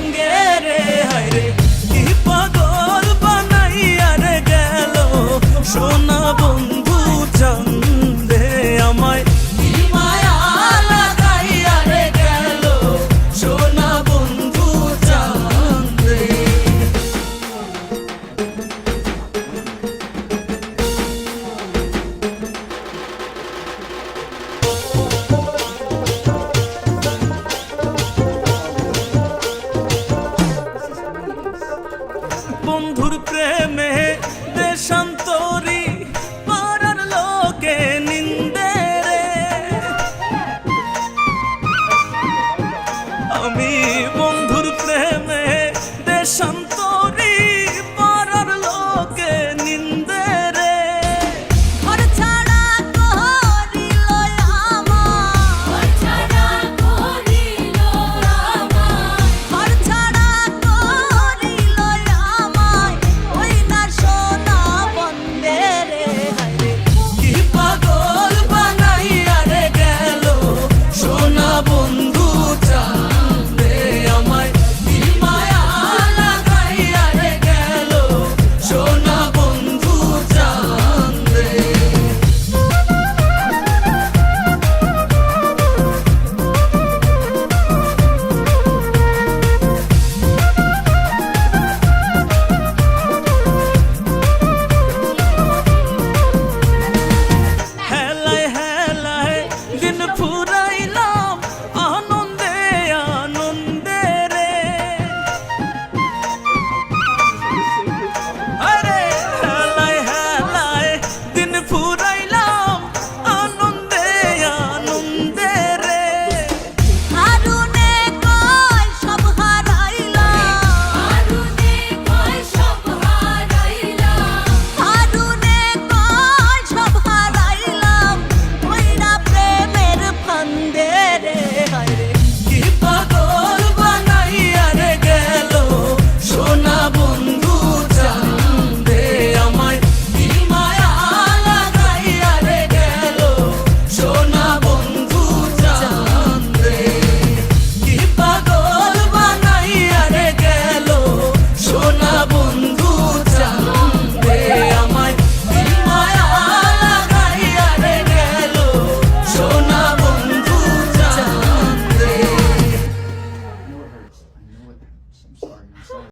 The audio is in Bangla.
সঙ্গে রে হায়রে কি পাগল বানাইয়া রে গেল সোনা বন্ধু চান্দে আমায় কি মায়া লাগাইয়া রে গেল সোনা বন্ধু চান্দে। বন্ধুর প্রেমে দেশান্তরী পাড়ার লোকে নিন্দে রে আমি বন্ধুর প্রেমে দেশান্তরী পাড়ার লোকে নিন্দে রে ঘর ছাড়া করিল আমার ঘর ছাড়া করিল আমার ঘর ছাড়া করিল আমায় ওই না সোনা বন্দে রে হায়রে কি পাগল বানাইয়া রে গেল সোনা বন্ধু চান্দে আমায় কি মায়া লাগাইয়া রে গেল সোনা বন্ধু চান্দে। হেলায় হেলায় দিন ফুরাইলাম আনন্দে আনন্দে রে আরে হেলায় হেলায় দিন ফুরাইলাম আনন্দে আনন্দে রে আরুনে কয় সব হারাইলাম আরুনে কয় সব হারাইলাম আরুনে কয় সব হারাইলাম ওই না প্রেমের ফান্দে রে হায়রে কি পাগল বানাইয়া রে গেল সোনা বন্ধু চান্দে আমায় কি মায়া লাগাইয়া রে গেল সোনা বন্ধু চান্দে কি পাগল বানাইয়া রে গেল সোনা বন্ধু চান্দে আমায় কি মায়া লাগাইয়া রে গেল সোনা বন্ধু চান্দে। I know it hurts. I know it hurts. I'm sorry. I'm sorry.